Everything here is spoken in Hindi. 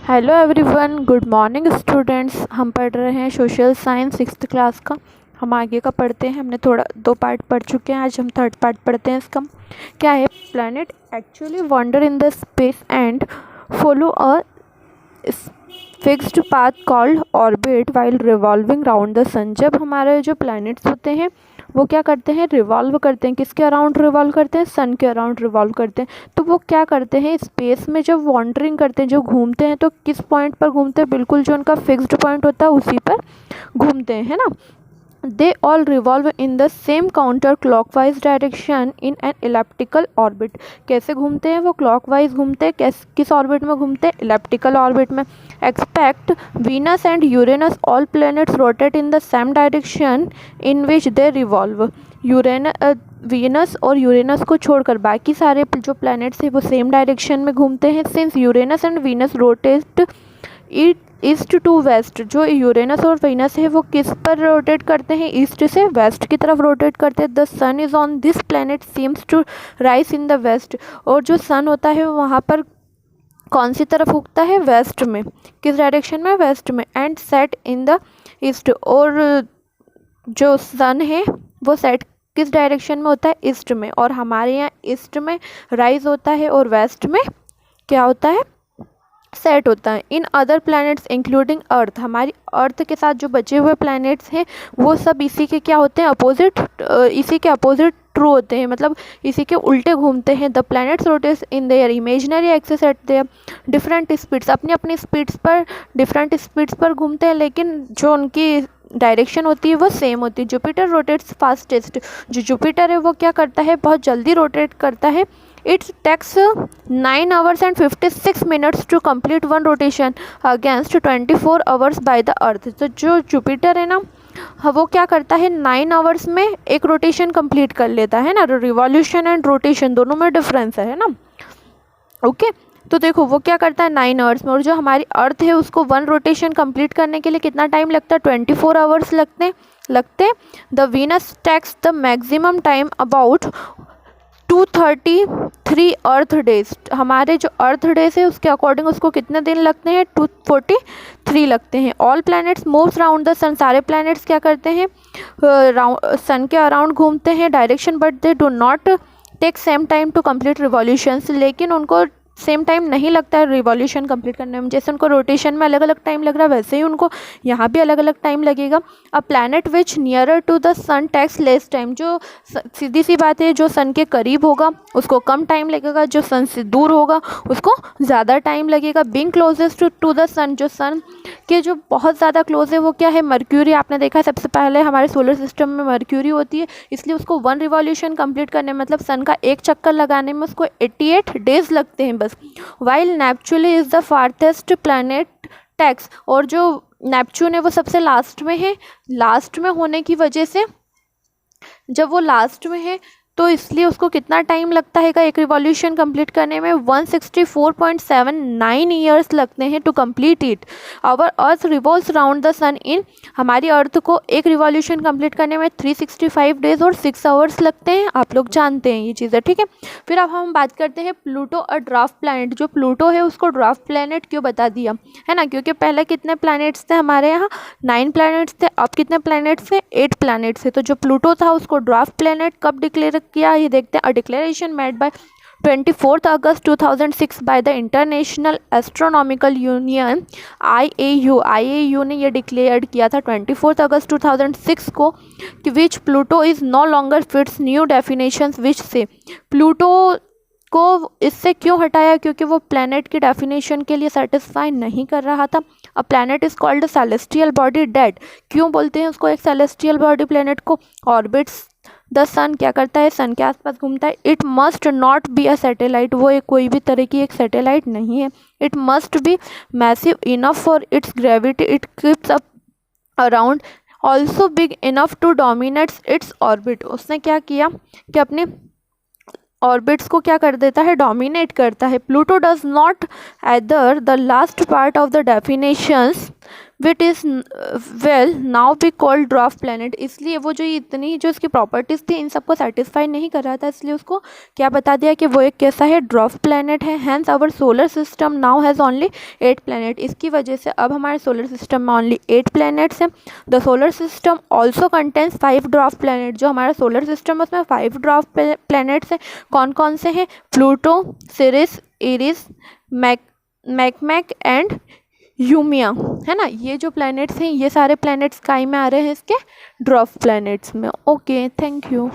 Hello everyone, good morning students. हम पढ़ रहे हैं सोशल साइंस 6th क्लास का। हम आगे का पढ़ते हैं। हमने थोड़ा 2 पार्ट पढ़ चुके हैं, आज हम 3rd पार्ट पढ़ते हैं इसका। क्या है? Planet actually wander in the space and follow a fixed path called orbit while revolving round the sun. जब हमारे जो प्लैनेट्स होते हैं वो क्या करते हैं? रिवॉल्व करते हैं। किसके अराउंड रिवॉल्व करते हैं? सन के अराउंड रिवॉल्व करते हैं। तो वो क्या करते हैं? स्पेस में जब वॉन्डरिंग करते हैं, जो घूमते हैं, तो किस पॉइंट पर घूमते हैं? बिल्कुल जो उनका फिक्स्ड पॉइंट होता है उसी पर घूमते हैं, है ना। They all revolve in the same counter clockwise direction in an elliptical orbit. कैसे घूमते हैं वो? क्लॉकवाइज घूमते हैं। किस ऑर्बिट में घूमते हैं? इलेप्टिकल ऑर्बिट में। Expect Venus and Uranus all planets rotate in the same direction in which they revolve. Venus और यूरेनस को छोड़कर बाकी सारे जो प्लैनेट्स हैं वो सेम डायरेक्शन में घूमते हैं। Since Uranus and Venus rotate it east to west, जो यूरेनस और वीनस है वो किस पर रोटेट करते हैं? ईस्ट से वेस्ट की तरफ रोटेट करते हैं। The sun is on this planet seems to rise in the west. और जो सन होता है वहाँ पर कौन सी तरफ उगता है? वेस्ट में। किस डायरेक्शन में? वेस्ट में। And set in the east. और जो सन है वो सेट किस डायरेक्शन में होता है? ईस्ट में। और हमारे यहाँ ईस्ट में राइज होता है और वेस्ट में क्या होता है? सेट होता है। इन अदर प्लैनेट्स इंक्लूडिंग अर्थ, हमारी अर्थ के साथ जो बचे हुए प्लैनेट्स हैं वो सब इसी के क्या होते हैं? अपोजिट, इसी के अपोजिट ट्रू होते हैं, मतलब इसी के उल्टे घूमते हैं। The planets rotate in their imaginary axis at their different speeds, अपनी अपनी स्पीड्स पर, डिफरेंट स्पीड्स पर घूमते हैं, लेकिन जो उनकी डायरेक्शन होती है वो सेम होती है। जुपिटर रोटेट्स फास्टेस्ट, जो जुपिटर है वो क्या करता है? बहुत जल्दी रोटेट करता है। It's takes 9 hours and 56 minutes to complete one rotation against 24 hours by the earth. तो जो जुपिटर है ना वो क्या करता है? 9 hours में एक रोटेशन कंप्लीट कर लेता है ना। रिवॉल्यूशन एंड रोटेशन दोनों में डिफरेंस है ना। ओके तो देखो वो क्या करता है 9 hours में, और जो हमारी अर्थ है उसको वन रोटेशन कंप्लीट करने के लिए कितना टाइम लगता है? 24 hours लगते। The Venus takes the maximum time about 233 earth days. हमारे जो अर्थ डेज है उसके अकॉर्डिंग उसको कितने दिन लगते हैं? 243 लगते हैं। All planets moves round the sun, सारे प्लैनेट्स क्या करते हैं? सन के अराउंड घूमते हैं direction, but they do not take same time to complete revolutions. लेकिन उनको सेम टाइम नहीं लगता है रिवॉल्यूशन कंप्लीट करने में। जैसे उनको रोटेशन में अलग अलग टाइम लग रहा है वैसे ही उनको यहाँ भी अलग अलग टाइम लगेगा। A planet which nearer to the sun takes less time, जो सीधी सी बात है जो सन के करीब होगा उसको कम टाइम लगेगा, जो सन से दूर होगा उसको ज़्यादा टाइम लगेगा। बीइंग क्लोजेस्ट टू द सन, जो सन के जो बहुत ज़्यादा क्लोज है वो क्या है? मर्क्यूरी। आपने देखा है सबसे पहले हमारे सोलर सिस्टम में मर्क्यूरी होती है, इसलिए उसको वन रिवॉल्यूशन कंप्लीट करने में, मतलब सन का एक चक्कर लगाने में उसको 88 डेज लगते हैं बस। While Neptune is the farthest planet takes, और जो नेपच्यून है वो सबसे लास्ट में है। लास्ट में होने की वजह से, जब वो लास्ट में है तो इसलिए उसको कितना टाइम लगता है एक रिवॉल्यूशन कंप्लीट करने में? 164.79 ईयर्स लगते हैं to complete it. Our earth revolves round the sun in, हमारी अर्थ को एक रिवॉल्यूशन कंप्लीट करने में 365 डेज और 6 आवर्स लगते हैं। आप लोग जानते हैं ये चीज़ें, ठीक है। फिर अब हम बात करते हैं प्लूटो और ड्वार्फ प्लैनेट। जो प्लूटो है उसको ड्वार्फ प्लैनेट क्यों बता दिया है ना? क्योंकि पहले कितने प्लैनेट्स थे हमारे यहाँ? 9 प्लैनेट्स थे। अब कितने प्लैनेट्स थे? 8 प्लैनेट्स थे। तो जो प्लूटो था उसको ड्वार्फ प्लैनेट कब डिक्लेयर किया ये देखते हैं। A declaration made by 24 August 2006 by the international astronomical union IAU ने ये डिक्लेयर किया था 24 अगस्त 2006 को कि which Pluto is no longer fits new definitions, which से प्लूटो को इससे क्यों हटाया? क्योंकि वो प्लैनेट की डेफिनेशन के लिए सेटिस्फाई नहीं कर रहा था। A planet is called a celestial body dead. क्यों बोलते हैं उसको एक सेलेस्टियल बॉडी प्लैनेट को? ऑर्बिट्स द सन, क्या करता है? सन के आसपास घूमता है। It must not be a satellite, वो एक कोई भी तरह की एक सैटेलाइट नहीं है। It must be massive enough for its gravity, it keeps up around, also big enough to dominates its orbit. उसने क्या किया कि अपने ऑर्बिट्स को क्या कर देता है? डोमिनेट करता है। Pluto does not either the last part of the definitions wit is well now be called dwarf planet. इसलिए वो जो इतनी जो इसकी प्रॉपर्टीज़ थी इन सबको सेटिस्फाई नहीं कर रहा था, इसलिए उसको क्या बता दिया कि वो एक कैसा है, ड्वार्फ प्लैनेट है। Hence our solar system now has only 8 planet. इसकी वजह से अब हमारे सोलर सिस्टम में ओनली 8 प्लैनेट्स हैं। The solar system also contains 5 dwarf planet. जो हमारा सोलर सिस्टम है उसमें 5 ड्वार्फ प्लैनेट्स हैं। कौन कौन से हैं? प्लूटो, सिरिस, इरिस, मैकमैक एंड यूमिया, है ना। ये जो प्लैनेट्स हैं ये सारे प्लैनेट्स स्काई में आ रहे हैं इसके ड्वार्फ प्लैनेट्स में। Okay, thank you.